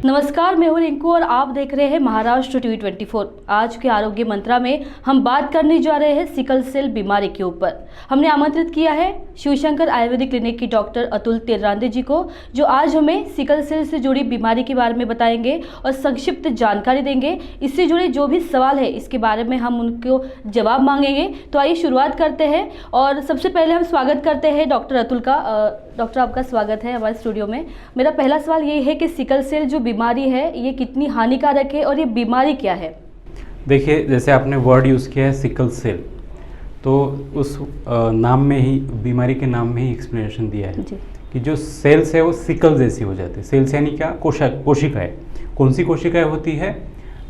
नमस्कार, मैं हूं रिंकू और आप देख रहे हैं महाराष्ट्र टीवी 24। आज के आरोग्य मंत्रा में हम बात करने जा रहे हैं सिकल सेल बीमारी के ऊपर। हमने आमंत्रित किया है शिवशंकर आयुर्वेदिक क्लिनिक की डॉक्टर अतुल तिर्रांदे जी को, जो आज हमें सिकल सेल से जुड़ी बीमारी के बारे में बताएंगे और संक्षिप्त जानकारी देंगे। इससे जुड़े जो भी सवाल है इसके बारे में हम उनको जवाब मांगेंगे। तो आइए शुरुआत करते हैं और सबसे पहले हम स्वागत करते हैं डॉक्टर अतुल का। डॉक्टर, आपका स्वागत है हमारे स्टूडियो में। मेरा पहला सवाल ये है कि सिकल सेल जो बीमारी है ये कितनी हानिकारक है और ये बीमारी क्या है? देखिए, जैसे आपने वर्ड यूज़ किया है सिकल सेल, तो उस नाम में ही, बीमारी के नाम में ही एक्सप्लेनेशन दिया है कि जो सेल्स है वो सिकल जैसी हो जाती है। सेल्स यानी क्या? कोशिकाएं। कौन सी कोशिकाएं होती है?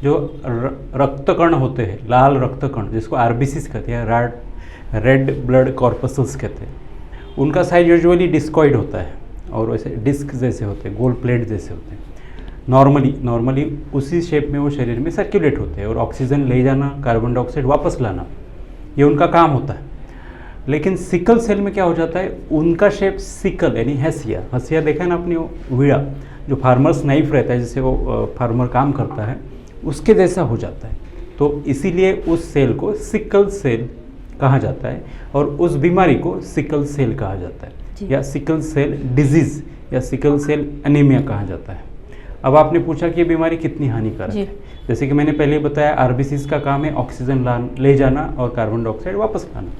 जो रक्तकण होते हैं, लाल रक्तकण, जिसको आरबीसीज कहते हैं, रेड ब्लड कॉर्पसल्स कहते हैं। उनका साइज यूजुअली डिस्कॉइड होता है और वैसे डिस्क जैसे होते हैं, गोल प्लेट जैसे होते हैं। नॉर्मली उसी शेप में वो शरीर में सर्कुलेट होते हैं और ऑक्सीजन ले जाना, कार्बन डाइऑक्साइड वापस लाना, ये उनका काम होता है। लेकिन सिकल सेल में क्या हो जाता है, उनका शेप सिकल यानी हंसिया देखा है ना आपने, वो वीड़ा जो फार्मर्स नाइफ रहता है जिससे वो फार्मर काम करता है, उसके जैसा हो जाता है। तो इसीलिए उस सेल को सिकल सेल कहा जाता है और उस बीमारी को सिकल सेल कहा जाता है, या सिकल सेल डिजीज या सिकल सेल एनीमिया कहा जाता है। अब आपने पूछा कि ये बीमारी कितनी हानिकारक है। जैसे कि मैंने पहले बताया, आरबीसीज का काम है ऑक्सीजन ले जाना और कार्बन डाइऑक्साइड वापस लाना।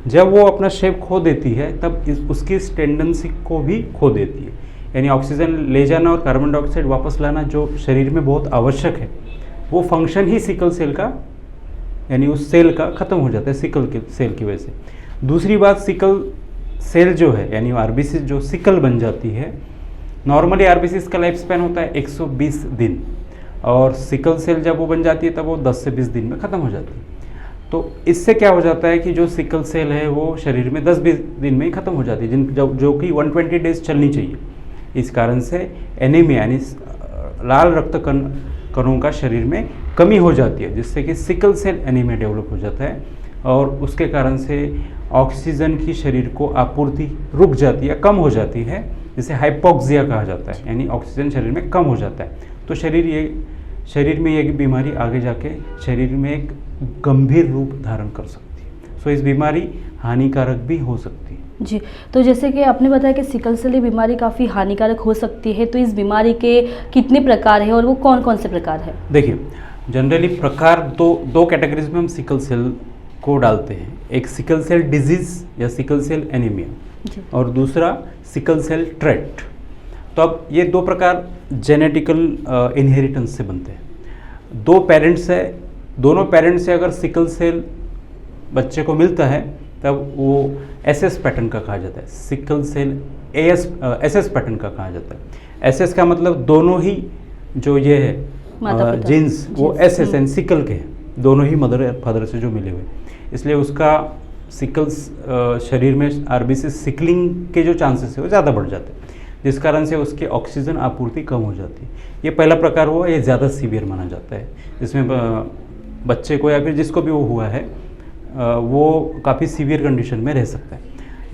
जब वो अपना शेप खो देती है तब उसकी टेंडेंसी को भी खो देती है, यानी ऑक्सीजन ले जाना और कार्बन डाइऑक्साइड वापस लाना जो शरीर में बहुत आवश्यक है, वो फंक्शन ही सिकल सेल का, यानी उस सेल का ख़त्म हो जाता है सिकल के सेल की वजह से। दूसरी बात, सिकल सेल जो है यानी आरबीसी जो सिकल बन जाती है, नॉर्मली आरबीसी का लाइफ स्पैन होता है 120 दिन और सिकल सेल जब वो बन जाती है तब वो 10 से 20 दिन में ख़त्म हो जाती है। तो इससे क्या हो जाता है कि जो सिकल सेल है वो शरीर में 10-20 दिन में ही ख़त्म हो जाती है, जो कि 120 डेज चलनी चाहिए। इस कारण से एनीमिया यानी लाल रक्त कणों का शरीर में कमी हो जाती है, जिससे कि सिकल सेल एनीमिया डेवलप हो जाता है और उसके कारण से ऑक्सीजन की शरीर को आपूर्ति रुक जाती है, कम हो जाती है, जिसे हाइपोक्सिया कहा जाता है, यानी ऑक्सीजन शरीर में कम हो जाता है। तो शरीर में ये बीमारी आगे जाके शरीर में एक गंभीर रूप धारण कर सकती है। सो इस बीमारी हानिकारक भी हो सकती है। जी, तो जैसे कि आपने बताया कि सिकल सेल बीमारी काफ़ी हानिकारक हो सकती है, तो इस बीमारी के कितने प्रकार हैं और वो कौन कौन से प्रकार हैं? देखिए, जनरली प्रकार दो कैटेगरीज में हम सिकल सेल को डालते हैं। एक सिकल सेल डिजीज या सिकल सेल एनीमिया और दूसरा सिकल सेल ट्रेट। तो अब ये दो प्रकार जेनेटिकल इनहेरिटेंस से बनते हैं। दोनों पेरेंट्स से अगर सिकल सेल बच्चे को मिलता है तब वो एसएस पैटर्न का कहा जाता है, सिकल सेल एसएस पैटर्न का कहा जाता है। एसएस का मतलब दोनों ही जो ये है जीन्स वो एसएस एंड सिकल के हैं, दोनों ही मदर फादर से जो मिले हुए, इसलिए उसका सिकल शरीर में आरबीसी सिकलिंग के जो चांसेस है वो ज़्यादा बढ़ जाते हैं, जिस कारण से उसकी ऑक्सीजन आपूर्ति कम हो जाती है। ये पहला प्रकार हुआ, ये ज़्यादा सीवियर माना जाता है, जिसमें बच्चे को या फिर जिसको भी वो हुआ है वो काफ़ी सीवियर कंडीशन में रह सकता है।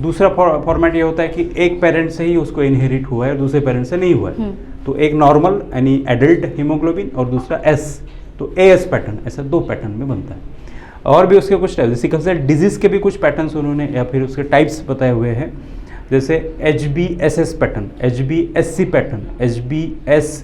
दूसरा फॉर्मेट ये होता है कि एक पेरेंट से ही उसको इनहेरिट हुआ है और दूसरे पेरेंट से नहीं हुआ है। तो एक नॉर्मल यानी एडल्ट हीमोग्लोबिन और दूसरा एस, तो एएस पैटर्न, ऐसा दो पैटर्न में बनता है। और भी उसके कुछ टाइप्स, सिकल सेल डिजीज के भी कुछ पैटर्न्स उन्होंने या फिर उसके टाइप्स बताए हुए हैं, जैसे HBSS pattern, HBSC pattern, HBS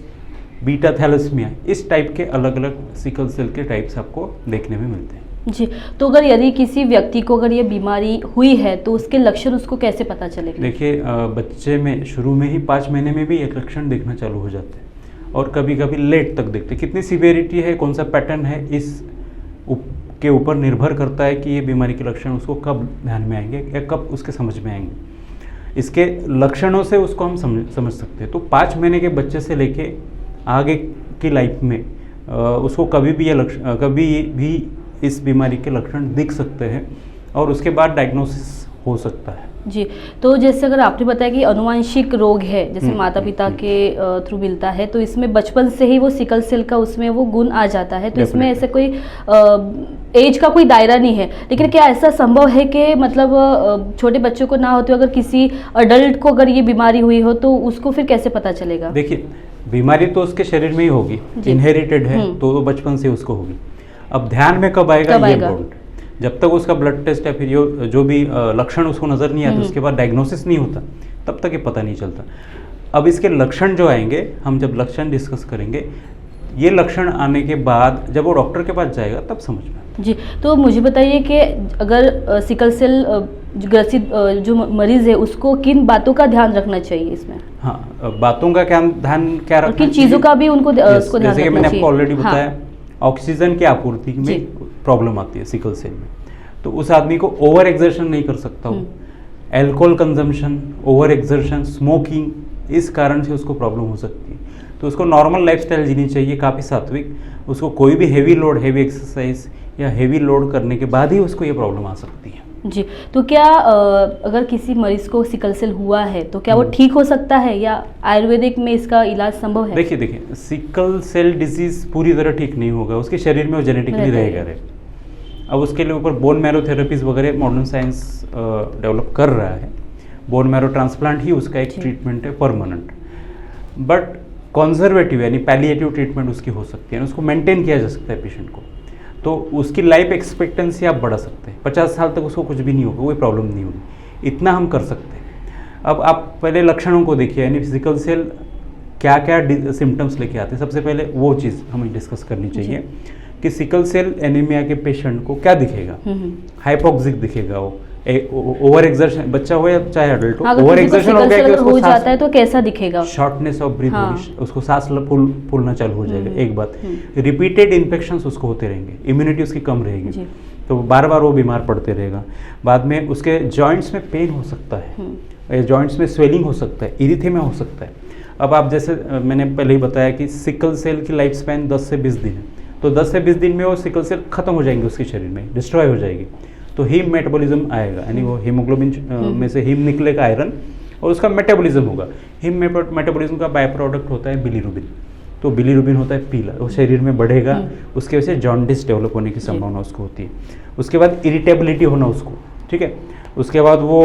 beta thalassaemia, इस टाइप के अलग अलग सिकल सेल के टाइप्स आपको देखने में मिलते हैं। जी, तो अगर यदि किसी व्यक्ति को अगर ये बीमारी हुई है तो उसके लक्षण उसको कैसे पता चलेगा? देखिए, बच्चे में शुरू में ही 5 महीने में भी एक लक्षण दिखना चालू हो जाते हैं और कभी कभी लेट तक दिखते हैं। कितनी सीवियरिटी है, कौन सा पैटर्न है, इस के ऊपर निर्भर करता है कि ये बीमारी के लक्षण उसको कब ध्यान में आएंगे या कब उसके समझ में आएंगे। इसके लक्षणों से उसको हम समझ सकते हैं। तो 5 महीने के बच्चे से लेके आगे की लाइफ में उसको कभी भी इस बीमारी के लक्षण दिख सकते हैं और उसके बाद डायग्नोसिस हो सकता है। जी, तो जैसे अगर आपने बताया कि अनुवांशिक रोग है, जैसे माता पिता के थ्रू मिलता है, तो इसमें बचपन से ही वो सिकल सेल का उसमें वो गुण आ जाता है, तो इसमें ऐसे कोई एज का कोई दायरा नहीं है। लेकिन क्या ऐसा संभव है कि मतलब छोटे बच्चों को ना होते अगर किसी अडल्ट को अगर ये बीमारी हुई हो तो उसको फिर कैसे पता चलेगा? देखिए, बीमारी तो उसके शरीर में ही होगी, इनहेरिटेड है तो बचपन से उसको होगी। अब ध्यान में कब आएगा ये इम्पोर्टेंट। जब तक उसका ब्लड टेस्ट या फिर जो भी लक्षण उसको नजर नहीं आते, उसके बाद डायग्नोसिस नहीं होता, तब तक ये पता नहीं चलता। अब इसके लक्षण जो आएंगे, हम जब लक्षण डिस्कस करेंगे, ये लक्षण आने के बाद जब वो डॉक्टर के पास जाएगा तब समझ में आएगा। जी, तो मुझे बताइए कि अगर सिकल सेल ग्रसित जो मरीज है उसको किन बातों का ध्यान रखना चाहिए इसमें? हाँ, बातों का ध्यान क्या रखना किन चीज़ों का भी उनको ध्यान रखना चाहिए? जैसे कि मैंने आपको ऑलरेडी बताया, ऑक्सीजन की आपूर्ति में प्रॉब्लम आती है सिकल सेल में, तो उस आदमी को ओवर एक्सर्शन नहीं कर सकता हो। Alcohol consumption, over exertion, smoking, इस कारण से उसको प्रॉब्लम हो सकती है। तो उसको नॉर्मल लाइफस्टाइल जीनी चाहिए, काफ़ी सात्विक। उसको कोई भी हेवी लोड, हेवी एक्सरसाइज या हेवी लोड करने के बाद ही उसको ये प्रॉब्लम आ सकती है। जी, तो क्या अगर किसी मरीज को सिकल सेल हुआ है तो क्या वो ठीक हो सकता है या आयुर्वेदिक में इसका इलाज संभव है? देखिए, सिकल सेल डिजीज पूरी तरह ठीक नहीं होगा, उसके शरीर में वो जेनेटिकली रहेगा। अब उसके लिए ऊपर बोन मैरो थेरेपीज वगैरह मॉडर्न साइंस डेवलप कर रहा है। बोन मैरो ट्रांसप्लांट ही उसका एक ट्रीटमेंट है परमानेंट, बट कंजर्वेटिव यानी पैलिएटिव ट्रीटमेंट उसकी हो सकती है, उसको मेंटेन किया जा सकता है पेशेंट को। तो उसकी लाइफ एक्सपेक्टेंसी आप बढ़ा सकते हैं, 50 साल तक उसको कुछ भी नहीं होगा, कोई प्रॉब्लम नहीं होगी, इतना हम कर सकते हैं। अब आप पहले लक्षणों को देखिए, यानी सिकल सेल क्या क्या सिम्टम्स लेके आते हैं। सबसे पहले वो चीज़ हमें डिस्कस करनी चाहिए कि सिकल सेल एनीमिया के पेशेंट को क्या दिखेगा। हाइपोक्सिक दिखेगा, वो ओवर एक्सर्शन, बच्चा हो या चाहे अडल्ट हो, ओवर एक्सर्शन हो गया कि उसको जाता है तो कैसा दिखेगा? शॉर्टनेस ऑफ ब्रीथ होगी, उसको सांस फूलना चालू हो जाएगा। एक बात, रिपीटेड इन्फेक्शंस उसको होते रहेंगे, इम्यूनिटी उसकी कम रहेगी, तो बार बार वो बीमार पड़ते रहेगा। बाद में उसके जॉइंट्स में पेन हो सकता है, जॉइंट्स में स्वेलिंग हो सकता है, इरिथेमिया हो सकता है। अब आप जैसे मैंने पहले ही बताया कि सिकल सेल की लाइफ स्पैन 10 से 20 दिन है, तो 10 से 20 दिन में वो सिकल सेल खत्म हो जाएंगे, उसके शरीर में डिस्ट्रॉय हो जाएगी, तो हीम मेटाबॉलिज्म आएगा, यानी वो हीमोग्लोबिन में से हीम निकलेगा, आयरन, और उसका मेटाबॉलिज्म होगा। हीम मेटाबॉलिज्म का बाय प्रोडक्ट होता है बिलीरुबिन, तो बिलीरुबिन होता है पीला, वो शरीर में बढ़ेगा, उसके वजह से जॉन्डिस डेवलप होने की संभावना उसको होती है। उसके बाद इरिटेबिलिटी होना उसको, ठीक है। उसके बाद वो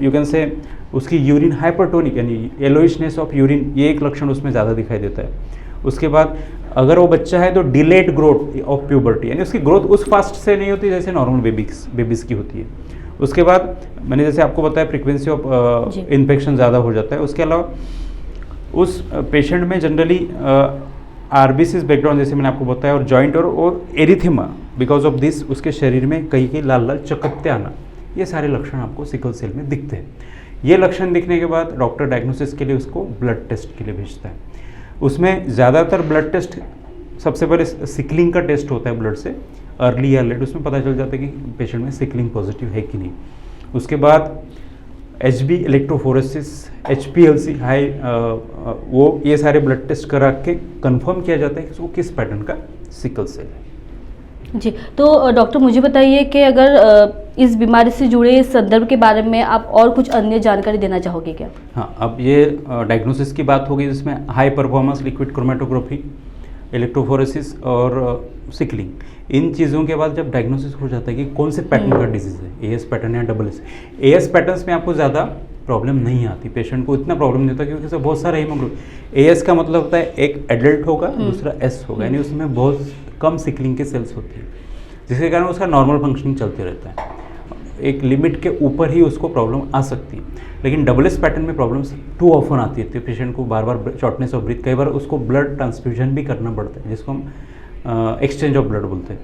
यू कैन से उसकी यूरिन हाइपरटोनिक यानी येलोइशनेस ऑफ यूरिन, ये एक लक्षण उसमें ज़्यादा दिखाई देता है। उसके बाद अगर वो बच्चा है तो डिलेड ग्रोथ ऑफ प्यूबर्टी, यानी उसकी ग्रोथ उस फास्ट से नहीं होती जैसे नॉर्मल बेबीज़ की होती है। उसके बाद मैंने जैसे आपको बताया फ्रीक्वेंसी ऑफ इन्फेक्शन ज़्यादा हो जाता है। उसके अलावा उस पेशेंट में जनरली आरबीसीज बैकग्राउंड जैसे मैंने आपको बताया, और जॉइंट और एरिथेमा, बिकॉज ऑफ दिस उसके शरीर में कहीं लाल लाल चकत्ते आना, ये सारे लक्षण आपको सिकल सेल में दिखते हैं। ये लक्षण दिखने के बाद डॉक्टर डायग्नोसिस के लिए उसको ब्लड टेस्ट के लिए भेजता है। उसमें ज़्यादातर ब्लड टेस्ट, सबसे पहले सिकलिंग का टेस्ट होता है ब्लड से, अर्ली या लेट, उसमें पता चल जाता है कि पेशेंट में सिकलिंग पॉजिटिव है कि नहीं। उसके बाद HB इलेक्ट्रोफोरेसिस, HPLC हाई, वो ये सारे ब्लड टेस्ट करा के कंफर्म किया जाता है कि उसको किस पैटर्न का सिकल सेल है। जी, तो डॉक्टर मुझे बताइए कि अगर इस बीमारी से जुड़े संदर्भ के बारे में आप और कुछ अन्य जानकारी देना चाहोगे क्या? हाँ, अब ये डायग्नोसिस की बात होगी, जिसमें high performance liquid chromatography, electrophoresis और सिकलिंग, इन चीज़ों के बाद जब डायग्नोसिस हो जाता है कि कौन से पैटर्न का डिजीज़ है, AS पैटर्न या AS। AS पैटर्न्स में आपको ज़्यादा प्रॉब्लम नहीं आती, पेशेंट को इतना प्रॉब्लम नहीं होता, क्योंकि उसमें बहुत सारा हीमोग्लोबिन। AS का मतलब होता है एक एडल्ट होगा, दूसरा S होगा, यानी उसमें बहुत कम सिकलिंग के सेल्स होती है, जिसके कारण उसका नॉर्मल फंक्शनिंग चलते रहता है। एक लिमिट के ऊपर ही उसको प्रॉब्लम आ सकती है। लेकिन AS पैटर्न में प्रॉब्लम्स टू ऑफन आती है, तो पेशेंट को बार बार शॉर्टनेस ऑफ ब्रीथ, कई बार उसको ब्लड ट्रांसफ्यूजन भी करना पड़ता है, जिसको हम एक्सचेंज ऑफ ब्लड बोलते हैं।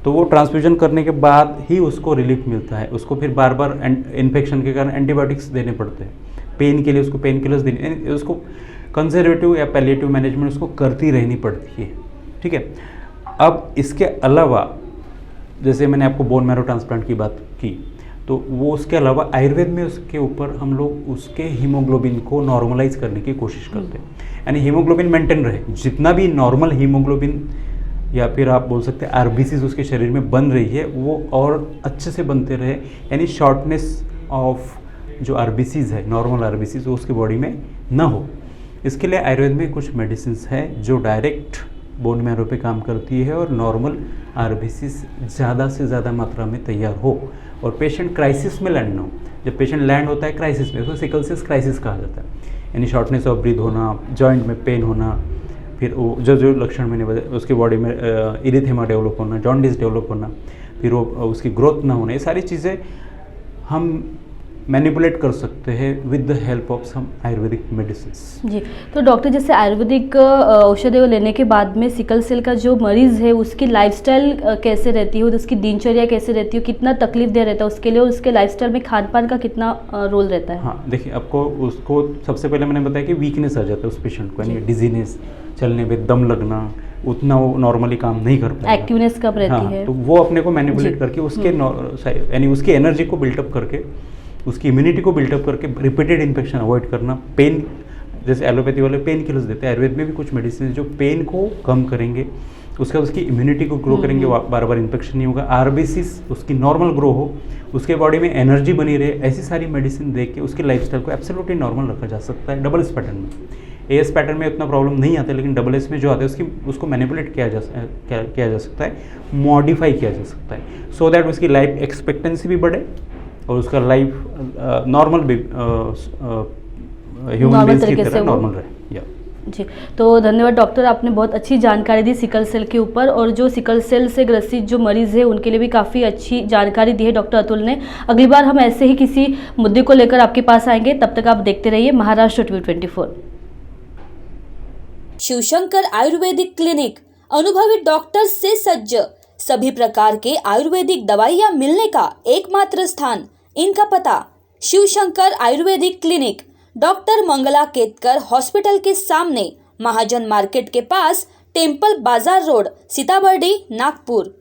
तो वो ट्रांसफ्यूजन करने के बाद ही उसको रिलीफ मिलता है। उसको फिर बार बार इन्फेक्शन के कारण एंटीबायोटिक्स देने पड़ते हैं, पेन के लिए उसको पेन किलर्स देने, उसको कंजर्वेटिव या पैलिएटिव मैनेजमेंट उसको करती रहनी पड़ती है, ठीक है। अब इसके अलावा जैसे मैंने आपको बोन मैरो ट्रांसप्लांट की बात की, तो वो उसके अलावा आयुर्वेद में उसके ऊपर हम लोग उसके हीमोग्लोबिन को नॉर्मलाइज करने की कोशिश करते हैं, यानी हीमोग्लोबिन मेंटेन रहे, जितना भी नॉर्मल हीमोग्लोबिन या फिर आप बोल सकते हैं आरबीसीज उसके शरीर में बन रही है वो और अच्छे से बनते रहे, यानी शॉर्टनेस ऑफ जो आरबीसीज है, नॉर्मल आरबीसीज, वो उसकी बॉडी में ना हो। इसके लिए आयुर्वेद में कुछ मेडिसिन है जो डायरेक्ट बोन मैरो पे काम करती है और नॉर्मल आरबीसीज ज़्यादा से ज़्यादा मात्रा में तैयार हो और पेशेंट क्राइसिस में लैंड ना हो। जब पेशेंट लैंड होता है क्राइसिस में, उसको सिकल सेल क्राइसिस कहा जाता है, यानी शॉर्टनेस ऑफ ब्रीथ होना, जॉइंट में पेन होना, फिर वो जो लक्षण मैंने बताया, उसकी बॉडी में इरिथेमा डेवलप होना, जॉन्डिस डेवलप होना, फिर वो उसकी ग्रोथ ना होना, ये सारी चीज़ें हम मैनिपुलेट कर सकते हैं with the help of some Ayurvedic medicine. जी, तो डॉक्टर जैसे आयुर्वेदिक औषधि लेने के बाद में सिकल सेल का जो मरीज़ है उसकी लाइफस्टाइल कैसे रहती है, उसकी दिनचर्या कैसे रहती है, कितना तकलीफ दे रहता है उसके लिए, और उसके लाइफस्टाइल में खान पान का कितना रोल रहता है? हाँ, देखिए, आपको उसको सबसे पहले मैंने बताया कि वीकनेस आ जाता है उस पेशेंट को, यानी डिजीनेस, चलने में दम लगना, उतना वो नॉर्मली काम नहीं कर पाएगा, एक्टिवनेस कब रहती है, तो वो अपने को मैनिपुलेट करके उसके यानी उसकी एनर्जी को बिल्टअप करके, उसकी इम्यूनिटी को बिल्टअप करके रिपीटेड इन्फेक्शन अवॉइड करना, पेन, जैसे एलोपैथी वाले पेन किलर्स देते हैं, आयुर्वेद में भी कुछ मेडिसिन जो पेन को कम करेंगे, उसके बाद उसकी इम्यूनिटी को ग्रो करेंगे, बार बार इन्फेक्शन नहीं होगा, आरबीसीज उसकी नॉर्मल ग्रो हो, उसके बॉडी में एनर्जी बनी रहे, ऐसी सारी मेडिसिन दे के उसकी लाइफस्टाइल को एब्सोल्युटली नॉर्मल रखा जा सकता है। डबल एस पैटर्न में, एएस पैटर्न में उतना प्रॉब्लम नहीं आता, लेकिन डबल एस में जो आता है उसको मैनिपुलेट किया जा सकता है, मॉडिफाई किया जा सकता है, सो दैट उसकी लाइफ एक्सपेक्टेंसी भी बढ़े और उसका लाइफ नॉर्मल ह्यूमन बीइंग्स की तरह नॉर्मल रहे। जी, तो धन्यवाद डॉक्टर, आपने बहुत अच्छी जानकारी दी सिकल सेल के ऊपर, और जो सिकल सेल से ग्रसित जो मरीज़ है उनके लिए भी काफ़ी अच्छी जानकारी दी है डॉक्टर अतुल ने। अगली बार हम ऐसे ही किसी मुद्दे को लेकर आपके पास आएंगे, तब तक आप देखते रहिए महाराष्ट्र टीवी 24। शिवशंकर आयुर्वेदिक क्लिनिक अनुभवी डॉक्टर से सज्ज, सभी प्रकार के आयुर्वेदिक दवाइयाँ मिलने का एकमात्र स्थान। इनका पता Shivshankar Ayurvedic clinic, doctor Mangala Ketkar hospital के सामने, महाजन मार्केट के पास, टेम्पल बाजार रोड, सीताबर्डी, नागपुर।